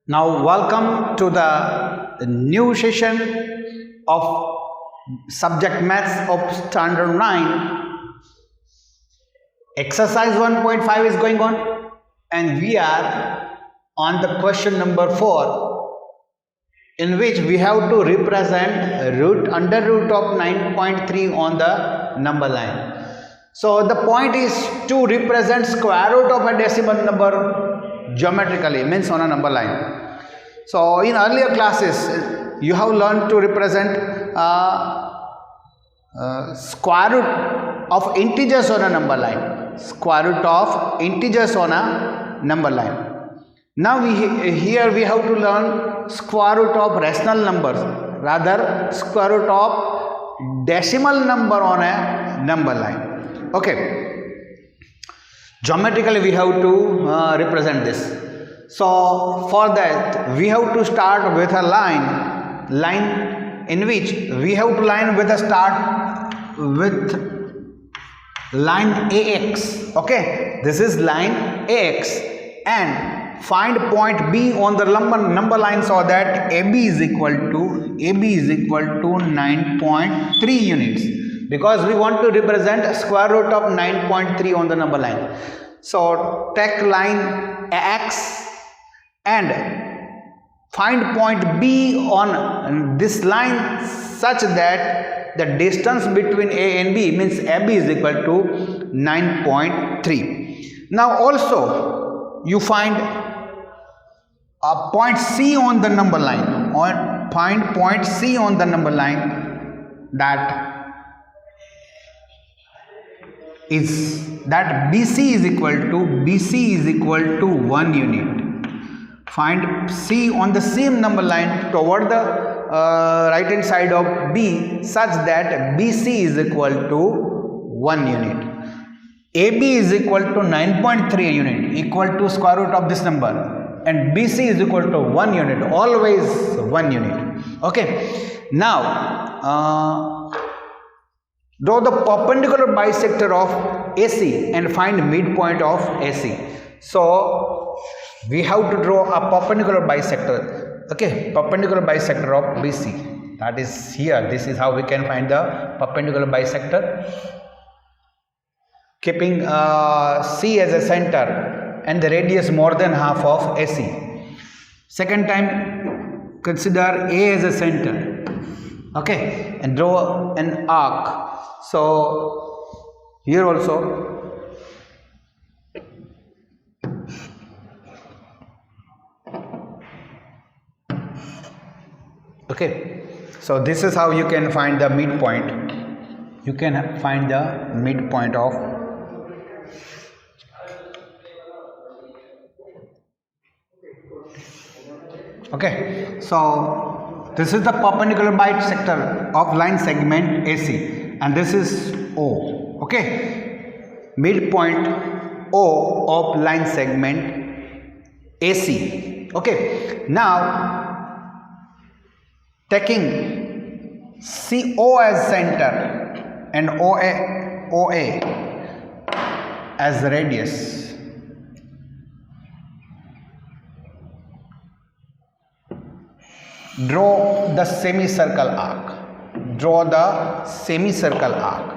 Now welcome to the new session of subject maths of standard 9. Exercise 1.5 is going on and we are on the question number 4, in which we have to represent under root of 9.3 on the number line. So the point is to represent square root of a decimal number geometrically, means on a number line. So in earlier classes you have learned to represent square root of integers on a number line. Square root of integers on a number line. Now here we have to learn square root of rational numbers, rather square root of decimal number on a number line. Okay, geometrically we have to represent this. So for that we have to start with a line in which we have to line with a start with line AX. Okay, this is line AX, and find point B on the number line, so that AB is equal to 9.3 units, because we want to represent square root of 9.3 on the number line. So take line AX and find point B on this line such that the distance between A and B, means AB is equal to 9.3. Now also you find a point C on the number line, or find point C on the number line, that BC is equal to 1 unit. Find C on the same number line toward the right hand side of B such that BC is equal to 1 unit. AB is equal to 9.3 unit, equal to square root of this number, and BC is equal to 1 unit, always 1 unit. Okay, now draw the perpendicular bisector of AC and find midpoint of AC. So we have to draw a perpendicular bisector. Okay, perpendicular bisector of BC, that is here. This is how we can find the perpendicular bisector, keeping C as a center and the radius more than half of AC. Second time, consider A as a center. Okay, and draw an arc. So here also okay, so this is how you can find the midpoint. You can find the midpoint of okay. So this is the perpendicular bisector of line segment AC, and this is O. Okay, midpoint O of line segment AC. Okay, now taking CO as center and OA as the radius, draw the semicircle arc.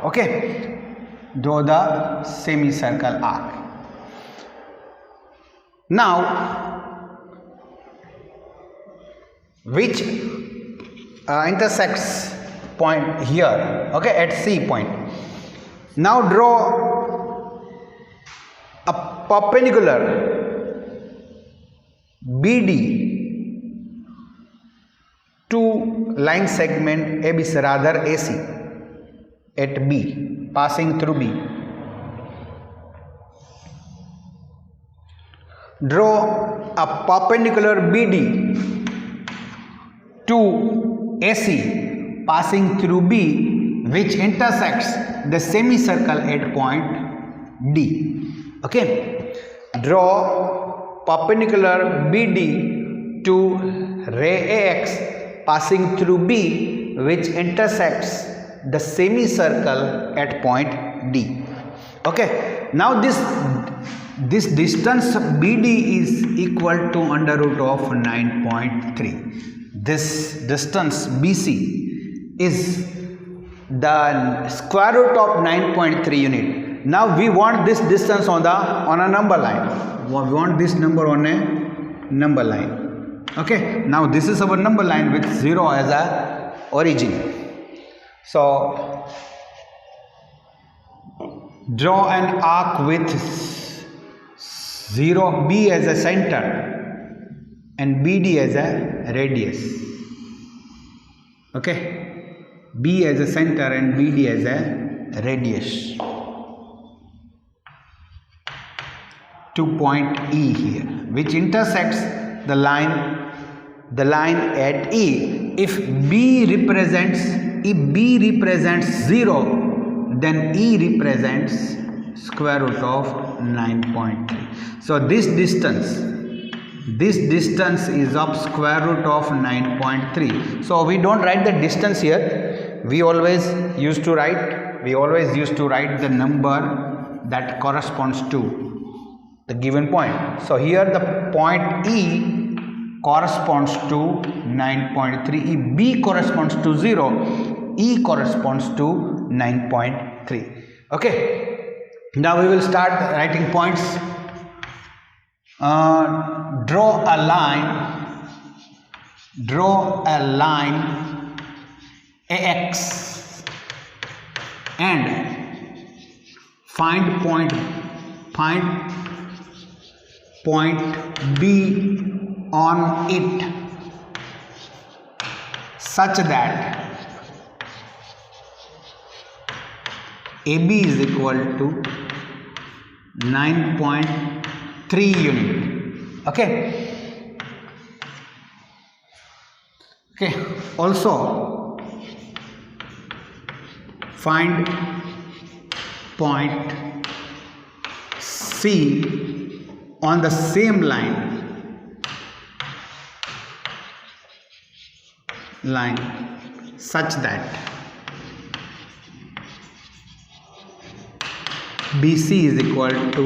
Okay, draw the semicircle arc. Now which intersects point here, okay, at C point. Now draw a perpendicular BD to line segment ABC, rather AC, at B, passing through B. Draw a perpendicular BD to AC passing through B, which intersects the semicircle at point D. Okay, draw perpendicular BD to ray AX passing through B, which intersects the semicircle at point D. Okay, now this this distance BD is equal to under root of 9.3. This distance BC is the square root of 9.3 unit. Now we want this distance on a number line. We want this number on a number line. Okay, now this is our number line with 0 as a origin. So draw an arc with 0 B as a center and BD as a radius. Okay, B as a center and BD as a radius. To point E here, which intersects the line at E. If B represents 0, then E represents square root of 9.3. So this distance is of square root of 9.3. So we don't write the distance here. We always used to write the number that corresponds to the given point. So here the point E corresponds to 9.3. B corresponds to 0. E corresponds to 9.3. Okay. Now we will start writing points. Draw a line AX and find point B on it such that AB is equal to 9.3 unit. Okay. Also find point C on the same line such that BC is equal to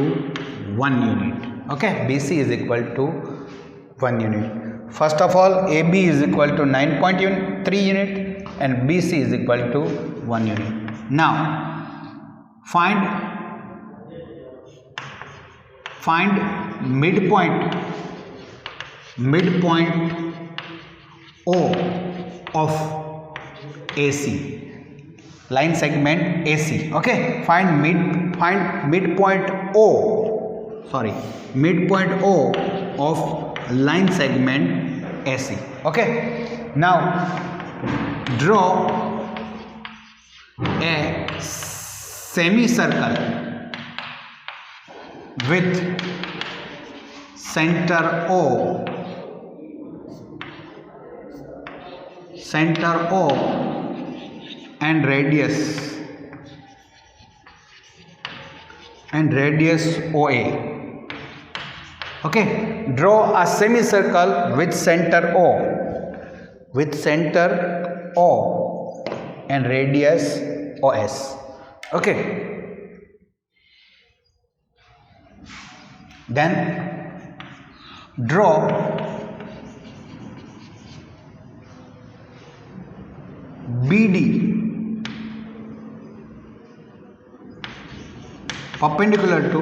1 unit. Okay, BC is equal to 1 unit. First of all, AB is equal to 9.3 unit and BC is equal to 1 unit. Now find midpoint O of AC, line segment AC. Okay, find midpoint O of line segment AC. Okay, now draw a semicircle with center O and radius OA. Okay, draw a semicircle with center O and radius OS. Okay, then draw BD perpendicular to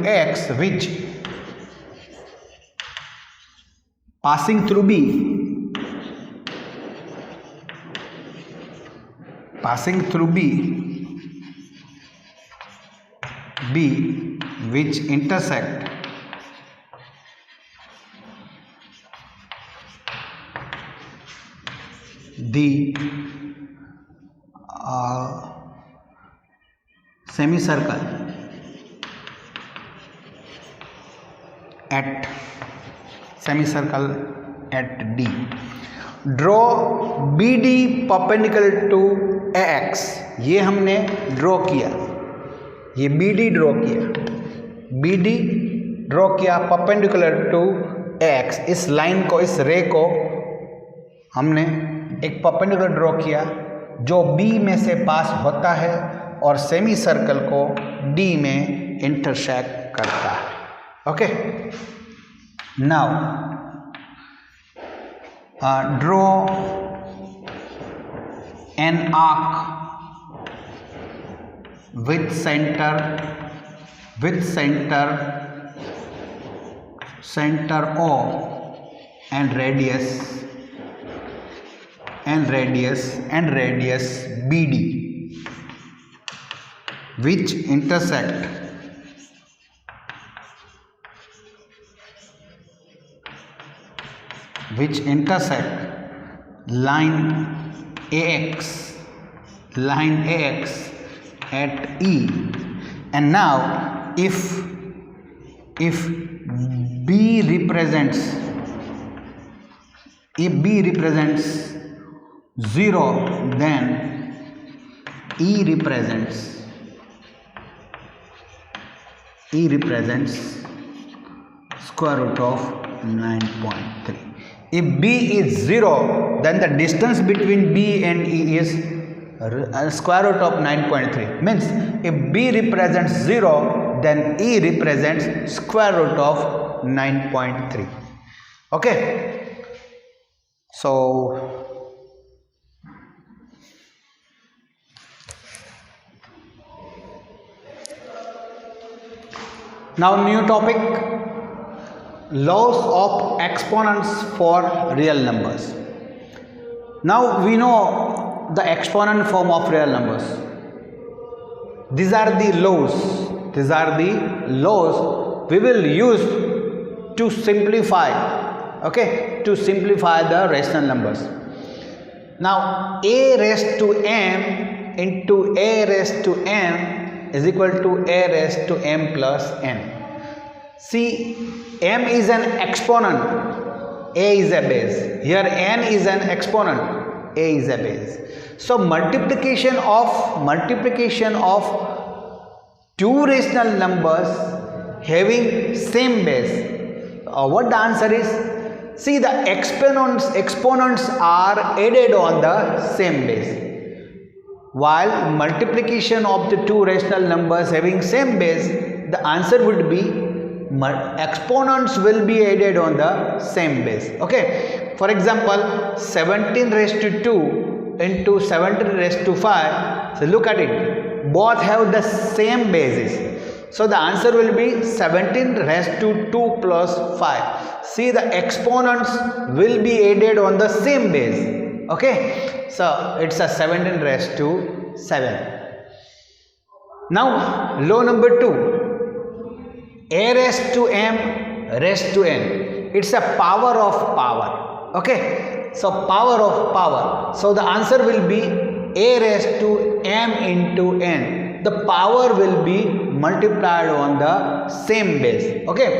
AX, which passing through B which intersect the semicircle at D. Draw BD perpendicular to AX. ये हमने draw किया, ये BD draw किया perpendicular to AX. इस line को, इस रे को हमने एक परपेंडिकुलर ड्रॉ किया जो बी में से पास होता है और सेमी सर्कल को डी में इंटरसेक्ट करता है। Okay, now draw an arc with center O and radius BD, which intersect line AX at E. And now if B represents 0, then E represents square root of 9.3. If B is 0, then the distance between B and E is square root of 9.3. Means if B represents 0, then E represents square root of 9.3. Okay, so now new topic, laws of exponents for real numbers. Now we know the exponent form of real numbers. These are the laws we will use to simplify, okay, to simplify the rational numbers. Now a raised to m into a raised to m is equal to a raised to m plus n. See, m is an exponent, a is a base. Here n is an exponent, a is a base. So multiplication of two rational numbers having same base. What the answer is? See, the exponents are added on the same base, while multiplication of the two rational numbers having same base, the answer would be exponents will be added on the same base. Okay, for example, 17 raised to 2 into 17 raised to 5. So look at it, both have the same basis, so the answer will be 17 raised to 2 plus 5. See, the exponents will be added on the same base. Okay, so it's a 17 raised to 7. Now law number 2, a raised to m raised to n, it's a power of power. Okay, so power of power, so the answer will be a raised to m into n. The power will be multiplied on the same base. Okay,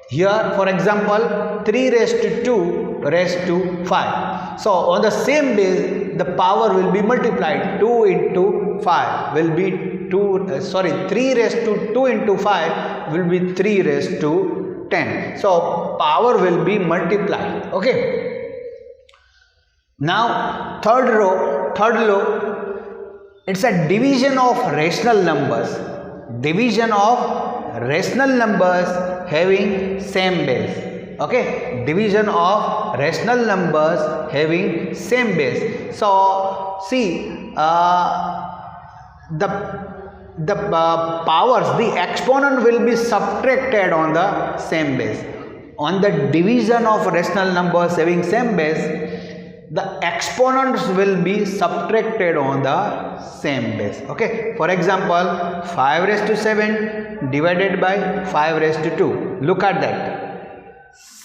here for example 3 raised to 2 raised to 5, so on the same base the power will be multiplied. 2 into 5 will be 3 raised to 2 into 5 will be 3 raised to 10. So power will be multiplied. Okay, now third law, it's a division of rational numbers. Division of rational numbers having same base. Okay, division of rational numbers having same base. So see, the powers, the exponent will be subtracted on the same base. On the division of rational numbers having same base, the exponents will be subtracted on the same base. Okay, for example 5 raised to 7 divided by 5 raised to 2. Look at that,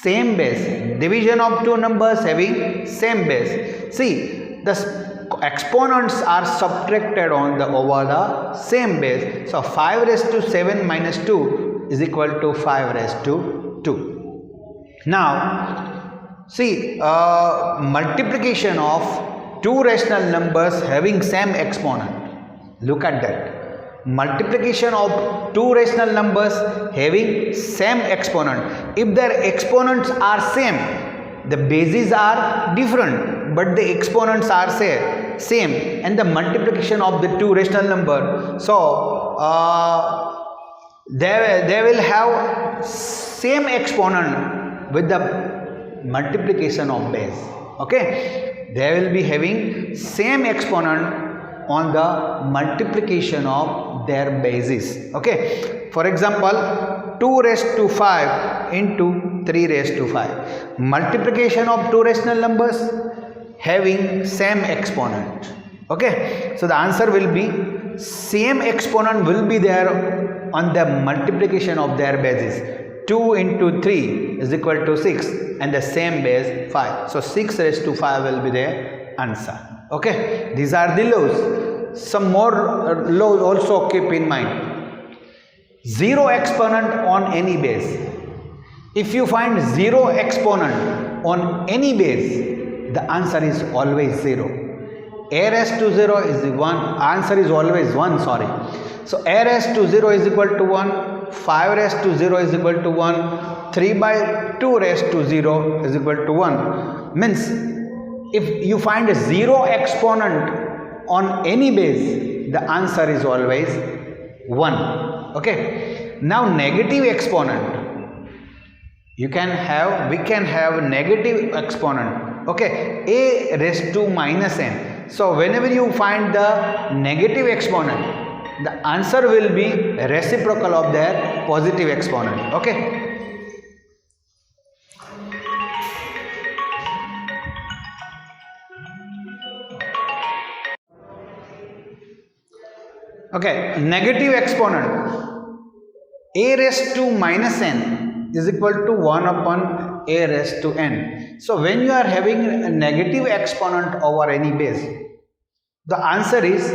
same base, division of two numbers having same base. See, the exponents are subtracted on the over the same base. So 5 raised to 7 minus 2 is equal to 5 raised to 2. Now see, multiplication of two rational numbers having same exponent. Look at that, multiplication of two rational numbers having same exponent. If their exponents are same, the bases are different but the exponents are same, and the multiplication of the two rational number, so they will have same exponent with the multiplication of base. Okay, they will be having same exponent on the multiplication of their bases. Okay, for example, 2 raised to 5 into 3 raised to 5, multiplication of two rational numbers having same exponent. Okay, so the answer will be same exponent will be there on the multiplication of their bases. 2 into 3 is equal to 6 and the same base 5. So 6 raised to 5 will be the answer. Okay, these are the laws. Some more laws also keep in mind. Zero exponent on any base. If you find zero exponent on any base, the answer is always 0. A raised to 0 is 1, answer is always 1, sorry. So a raised to 0 is equal to 1, 5 raised to 0 is equal to 1, 3 by 2 raised to 0 is equal to 1. Means if you find a zero exponent on any base, the answer is always 1. Okay. Now negative exponent. We can have negative exponent. Okay, a raised to minus n. So whenever you find the negative exponent, the answer will be reciprocal of their positive exponent. Okay. Okay, negative exponent a raised to minus n is equal to 1 upon a raised to n. So when you are having a negative exponent over any base, the answer is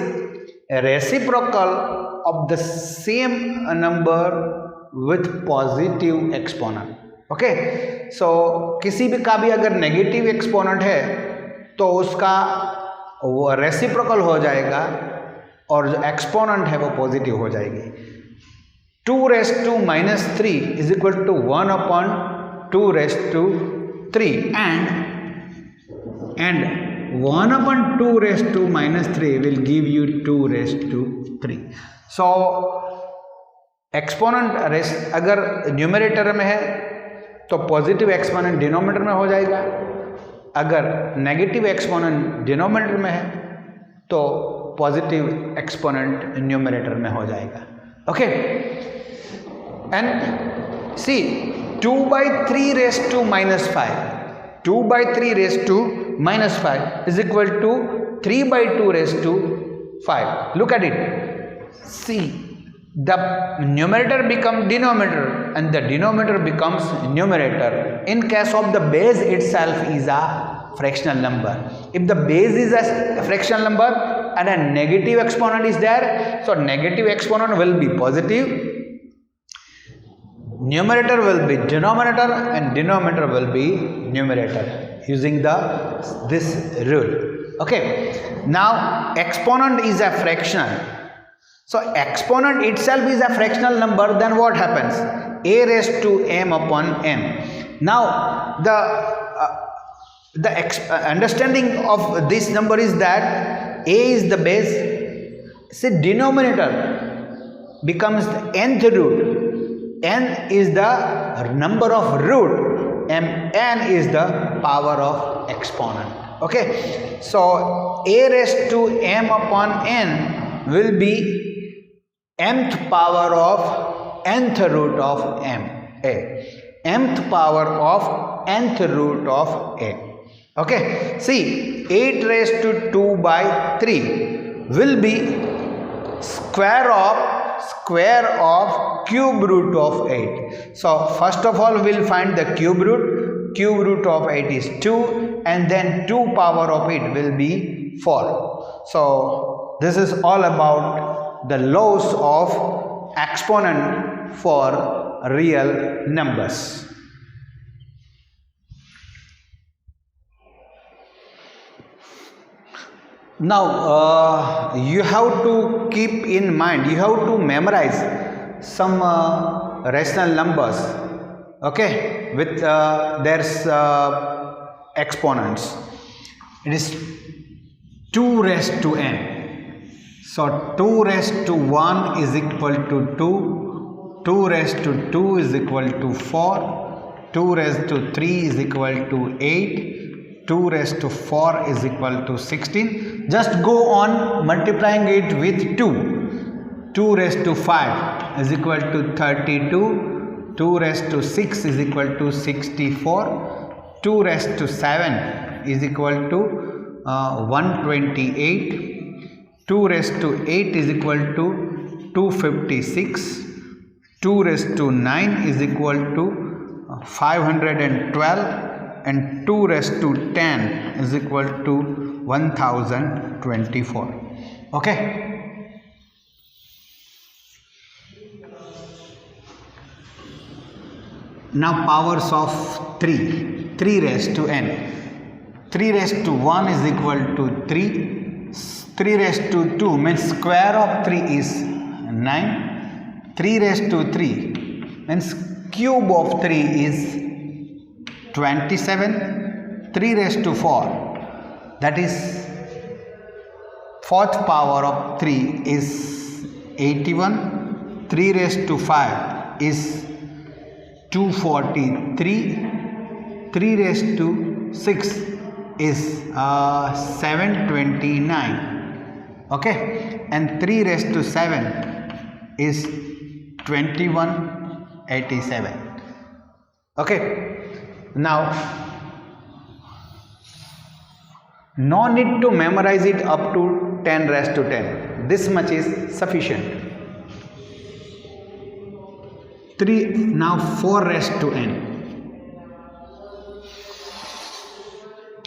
a reciprocal of the same number with positive exponent. Okay, so किसी भी का भी अगर negative exponent है तो उसका वो reciprocal हो जाएगा और जो एक्सपोनेंट है वो पॉजिटिव हो जाएगी. 2 raised to minus 3 is equal to 1 upon 2 raised to 3 and 1 upon 2 raised to minus 3 will give you 2 raised to 3. So exponent अगर न्यूमरेटर में है तो पॉजिटिव एक्सपोनेंट डिनोमिनेटर में हो जाएगा, अगर नेगेटिव एक्सपोनेंट डिनोमिनेटर में है तो पॉजिटिव एक्सपोनेंट न्यूमरेटर में हो जाएगा. Okay, and see 2 by 3 raised to minus 5, 2 by 3 raised to minus 5 is equal to 3 by 2 raised to 5. Look at it. See, the numerator becomes denominator and the denominator becomes numerator in case of the base itself is a fractional number. If the base is a fractional number and a negative exponent is there, so negative exponent will be positive, numerator will be denominator and denominator will be numerator using this rule. Okay, now exponent is a fractional. So exponent itself is a fractional number, then what happens? A raised to m upon m. Now the understanding of this number is that a is the base, say denominator becomes the nth root, n is the number of root, and n is the power of exponent. Okay, so a raised to m upon n will be mth power of nth root of m, a mth power of nth root of a. Okay, see 8 raised to 2 by 3 will be square of cube root of 8. So first of all we will find the cube root of 8 is 2 and then 2 power of it will be 4. So this is all about the laws of exponent for real numbers. Now you have to keep in mind, you have to memorize some rational numbers, okay, with there's exponents. It is 2 raised to n. So 2 raised to 1 is equal to 2, 2 raised to 2 is equal to 4, 2 raised to 3 is equal to 8, 2 raised to 4 is equal to 16. Just go on multiplying it with 2. 2 raised to 5 is equal to 32, 2 raised to 6 is equal to 64, 2 raised to 7 is equal to 128, 2 raised to 8 is equal to 256, 2 raised to 9 is equal to 512, and 2 raised to 10 is equal to 1024. Okay. Now powers of 3. 3 raised to n. 3 raised to 1 is equal to 3. 3 raised to 2 means square of 3 is 9. 3 raised to 3 means cube of 3 is 27. 3 raised to 4, that is fourth power of 3 is 81. 3 raised to 5 is 243. 3 raised to 6 is 729. Okay, and 3 raised to 7 is 2187. Okay, now no need to memorize it up to 10 raised to 10. This much is sufficient. 4 raised to n.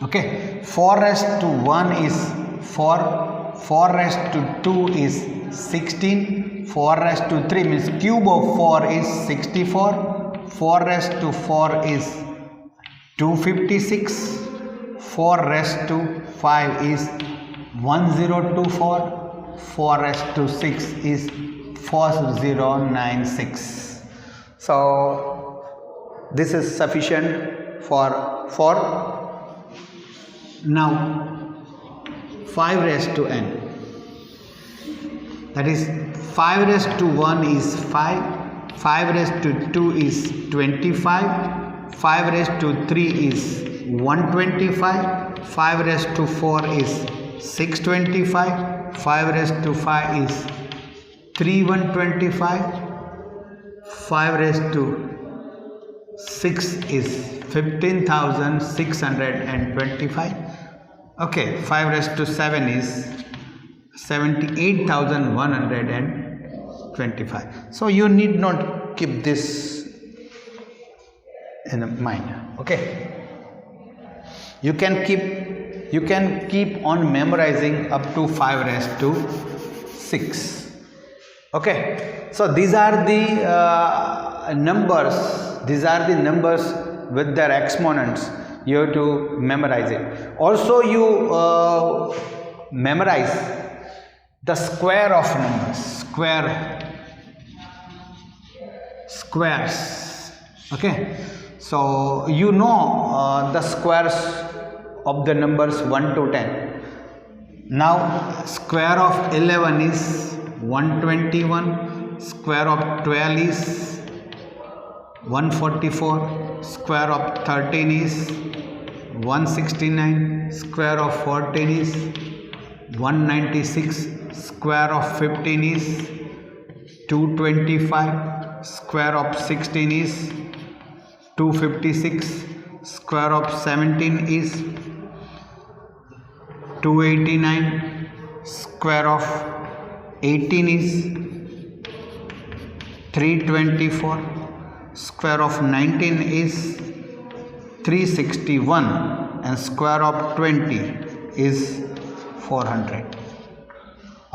Okay, 4 raised to 1 is 4, 4 raised to 2 is 16, 4 raised to 3 means cube of 4 is 64, 4 raised to 4 is 256, 4 raised to 5 is 1024, 4 raised to 6 is 4096. So this is sufficient for 4. Now 5 raised to n, that is 5 raised to 1 is 5, 5 raised to 2 is 25, 5 raised to 3 is 125, 5 raised to 4 is 625, 5 raised to 5 is 3125, 5 raised to 6 is 15,625. Okay, 5 raised to 7 is 78,125. So you need not keep this in mind. Okay, you can keep on memorizing up to 5 raised to 6. Okay, so these are the numbers. These are the numbers with their exponents. You have to memorize it. Also you memorize the square of numbers, squares. Okay, so you know the squares of the numbers 1 to 10. Now square of 11 is 121, square of 12 is 144, square of 13 is 169, square of 14 is 196, square of 15 is 225, square of 16 is 256, square of 17 is 289, square of 18 is 324, square of 19 is 361, and square of 20 is 400.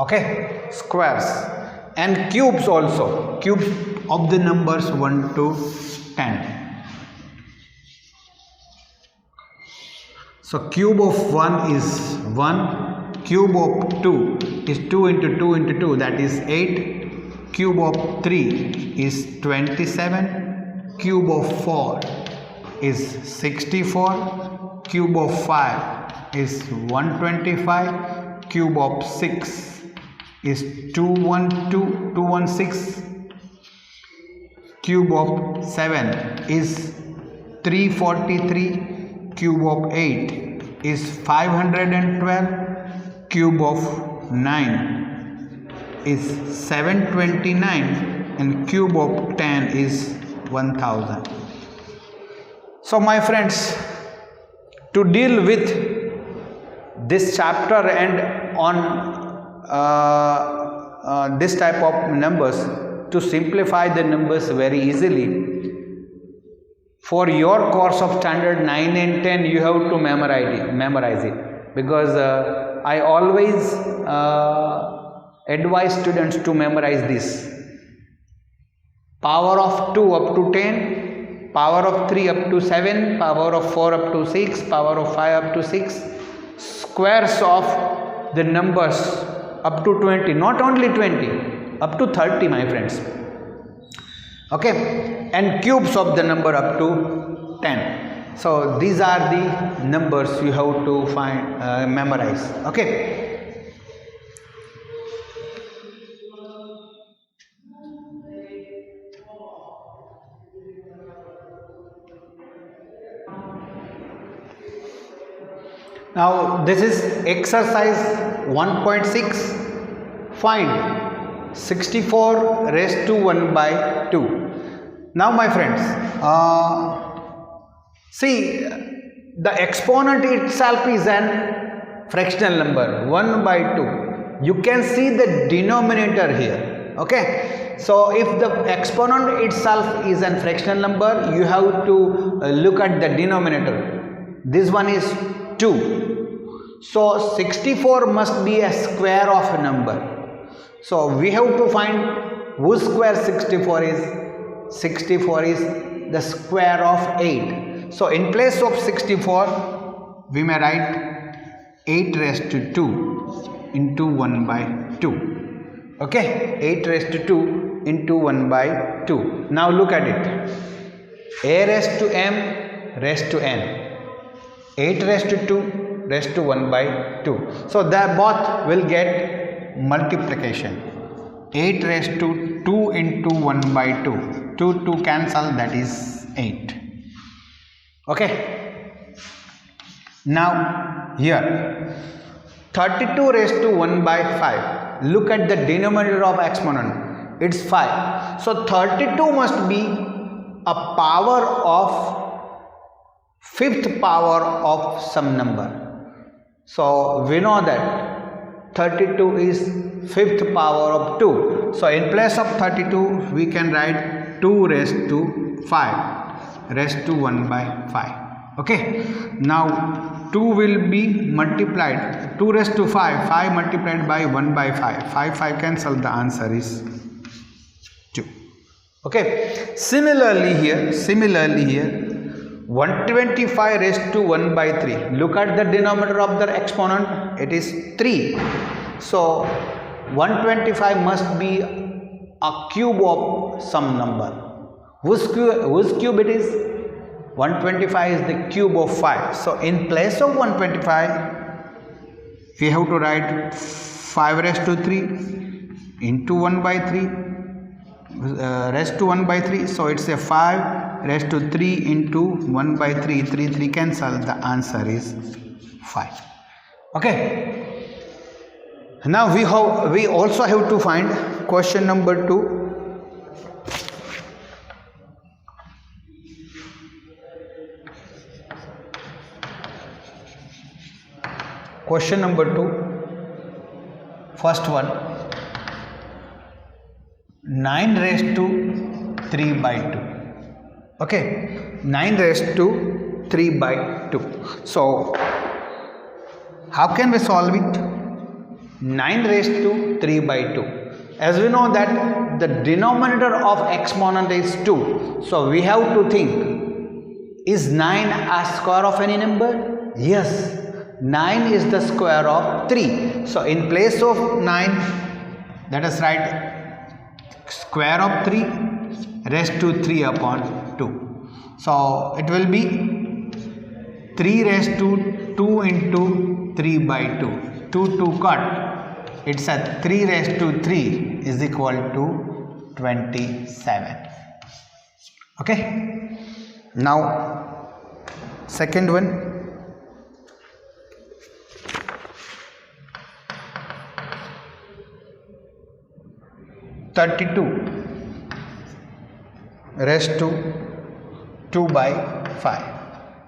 Okay, squares and cubes also, cubes of the numbers 1 to 10. So cube of 1 is 1, cube of 2 is 2 into 2 into 2, that is 8, cube of 3 is 27, cube of 4 is 64, cube of 5 is 125, cube of 6 is 216, cube of 7 is 343, cube of 8 is 512, cube of 9 is 729, and cube of 10 is 1000. So my friends, to deal with this chapter and on this type of numbers, to simplify the numbers very easily, for your course of standard 9 and 10 you have to memorize it, because I always advise students to memorize this: power of 2 up to 10, power of 3 up to 7, power of 4 up to 6, power of 5 up to 6, squares of the numbers up to 20, not only 20, up to 30, my friends. Okay, and cubes of the number up to 10. So these are the numbers you have to find, memorize. Okay. Now this is exercise 1.6. Find 64 raised to 1 by 2. Now my friends, see, the exponent itself is an fractional number, 1 by 2. You can see the denominator here. Okay, so if the exponent itself is an fractional number, you have to look at the denominator. This one is 2. So 64 must be a square of a number. So we have to find whose square 64 is. 64 is the square of 8. So in place of 64, we may write 8 raised to 2 into 1 by 2. Okay, 8 raised to 2 into 1 by 2. Now look at it. A raised to m raised to n. 8 raised to 2 raised to 1 by 2. So they both will get multiplication. 8 raised to 2 into 1 by 2. 2 cancel, that is 8. Okay. Now here 32 raised to 1 by 5. Look at the denominator of exponent. It's 5. So 32 must be a power of fifth power of some number. So we know that 32 is fifth power of 2. So in place of 32 we can write 2 raised to 5 raised to 1 by 5. Okay. Now 2 will be multiplied. 2 raised to 5. 5 multiplied by 1 by 5. 5 cancel. The answer is 2. Okay. Similarly here 125 raised to 1 by 3. Look at the denominator of the exponent. It is 3. So 125 must be a cube of some number. Whose cube it is? 125 is the cube of 5. So in place of 125, we have to write 5 raised to 3 into 1 by 3 raised to 1 by 3. So it's a 5 raised to 3 into 1 by 3. 3 cancel. The answer is 5. Okay. Now we also have to find question number 2. Question number 2. First one. 9 raised to 3 by 2. Okay. 9 raised to 3 by 2. So how can we solve it? 9 raised to 3 by 2. As we know that the denominator of exponent is 2. So we have to think, is 9 a square of any number? Yes. 9 is the square of 3. So in place of 9, let us write square of 3 raised to 3 upon 2. So it will be 3 raised to 2 into 3 by 2. 2 cut. It's a 3 raised to 3 is equal to 27. Okay. Now second one. 32 raised to 2 by 5.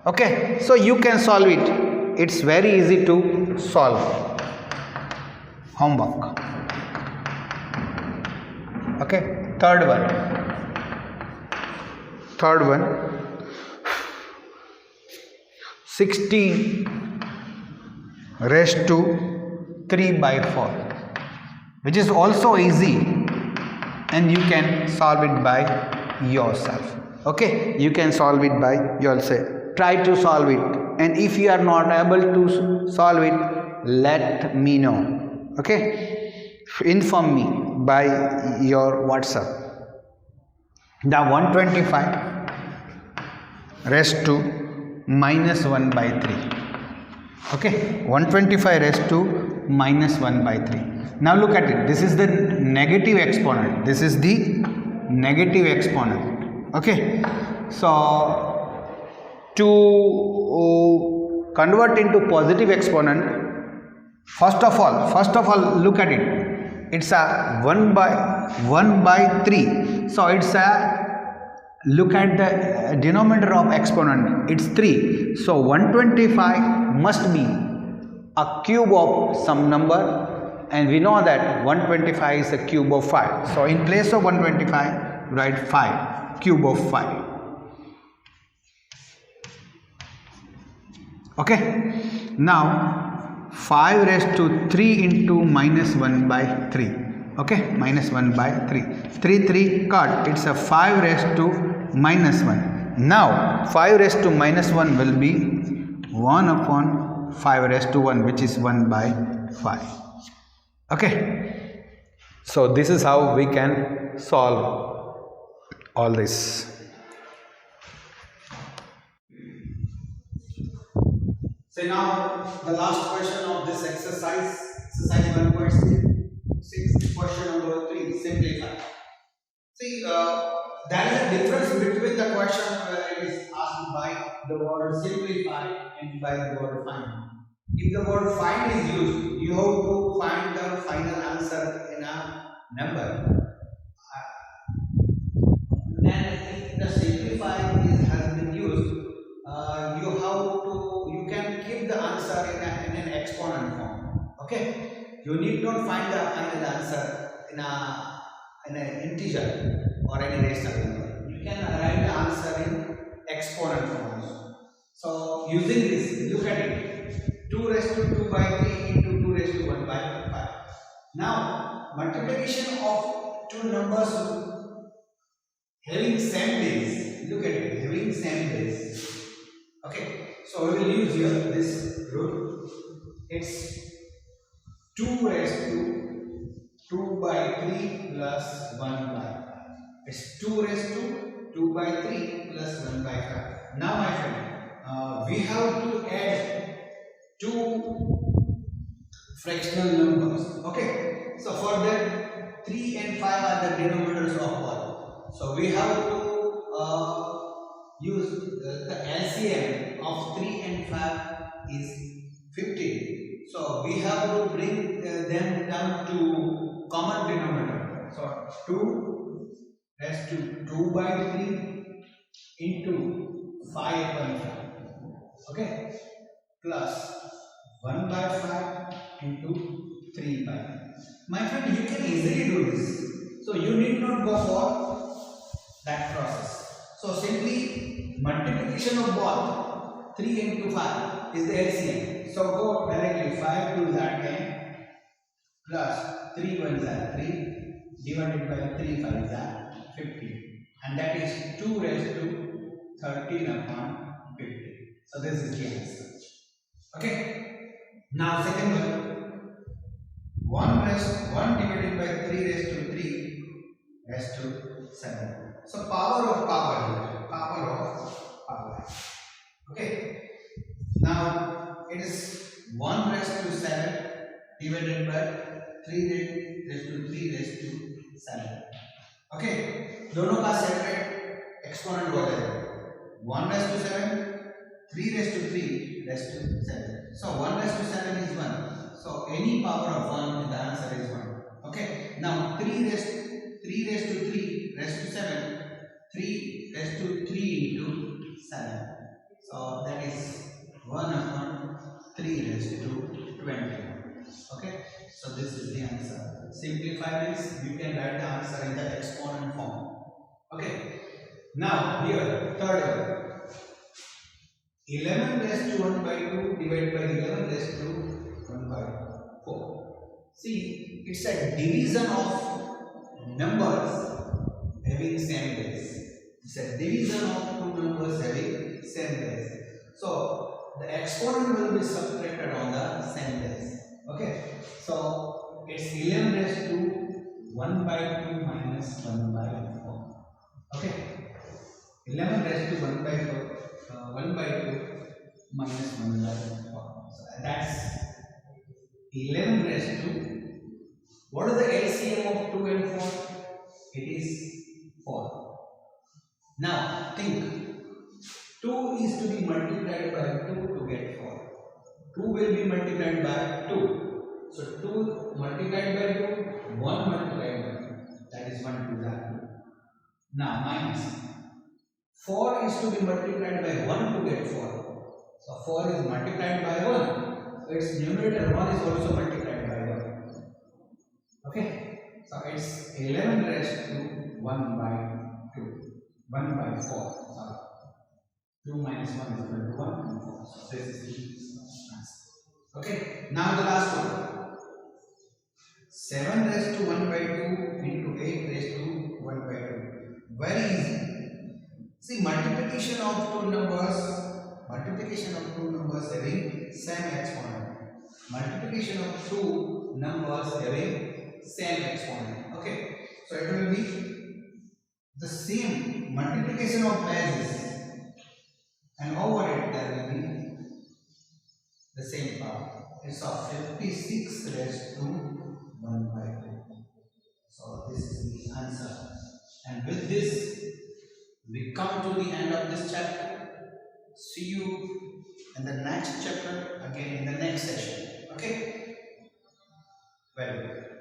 Okay, so you can solve it. It's very easy to solve. Homework. Okay, third one 16 raised to 3 by 4, which is also easy, and you can solve it by yourself. Okay, you can solve it by yourself. Try to solve it, and if you are not able to solve it, let me know. Okay, inform me by your WhatsApp. The 125 raised to minus 1 by 3. Okay, 125 raised to minus 1 by 3. Now look at it. This is the negative exponent. This is the negative exponent. Okay, so to convert into positive exponent, first of all look at it. It's a 1 by 3. So it's a, look at the denominator of exponent. It's 3. So 125 must be a cube of some number, and we know that 125 is a cube of 5. So in place of 125, write 5, cube of 5. Okay, now 5 raised to 3 into minus 1 by 3. Okay, minus 1 by 3. 3 cut. It's a 5 raised to minus 1. Now 5 raised to minus 1 will be 1 upon 5 raised to 1, which is 1 by 5. Okay, so this is how we can solve all this. So now the last question of this exercise 1.6, question number 3, simplify. See, there is a difference between the question where it is asked by the word simplify and by the word find. If the word find is used, you have to find the final answer in a number. And if the simplify has been used, you can keep the answer in an exponent form. Okay, you need not find the final answer in an integer or any rational number. You can write the answer in exponent form. So using this, look at it. 2 raised to 2 by 3 into 2 raised to 1 by 5. Now multiplication of two numbers having same base. Look at it, having same base. Okay, so we will use here this rule. It's 2 raised to 2 by 3 plus 1 by 5. It's 2 raised to 2 by 3 plus 1 by 5. Now my friend, we have to add two fractional numbers. Okay, so for that 3 and 5 are the denominators of all. So we have to use the LCM of 3 and 5 is 15. So we have to bring them down to common denominator. So 2 raised to 2 by 3 into 5 by 5. Okay, plus 1 by 5 into 3 by 5. My friend, you can easily do this. So you need not go for that process. So simply multiplication of both 3 into 5 is the LCM. So go directly 5 to that 10 plus 3 1s are 3 divided by 3 5s are 15, and that is 2 raised to 13 upon 50. So this is the answer. Okay. Now second one, 1 divided by 3 raised to 3 raised to 7. So power of power here. Power of power. Okay. divided by 3 raised to 3 raised to 7. Okay, दोनों का separate exponent वगैरह 1 raised to 7, 3 raised to 3 raised to 7. So 1 raised to 7 is 1. So any power of 1, the answer is 1. Okay, now 3 raised to 3 raised to 7, 3 raised to 3 into 7. So that is 1 upon 3 raised to 20. Okay, so this is the answer. Simplify this, you can write the answer in the exponent form. Okay, now here third one, 11 raised to 1 by 2 divided by 11 raised to 1 by 4. See, it's a division of numbers having same base. It's a division of two numbers having same base. So the exponent will be subtracted on the same base. Okay, so it's 11 raised to 1 by 2 minus 1 by 4. Okay, 11 raised to 1 by 4, 1 by 2 minus 1 by 4. So that's 11 raised to, what is the LCM of 2 and 4? It is 4. Now think, 2 is to be multiplied by 2 to get 4. 2 will be multiplied by 2. So 2 multiplied by 2, 1 multiplied by 2. That is 1 to that 2. Now minus 4 is to be multiplied by 1 to get 4. So 4 is multiplied by 1. So its numerator 1 is also multiplied by 1. Okay. So it's 11 raised to 1 by 2. 1 by 4. Sorry. 2 minus 1 is equal to 1 and 4. So this is the answer. Okay. Now the last one. 7 raised to 1 by 2 into 8 raised to 1 by 2. Very easy. See, multiplication of two numbers having same exponent. Multiplication of two numbers having same exponent. Okay, so it will be the same multiplication of bases, and over it there will be the same power. It's of 56 raised to 1 by 2. So this is the answer. And with this, we come to the end of this chapter. See you in the next chapter again in the next session. Okay? Very good.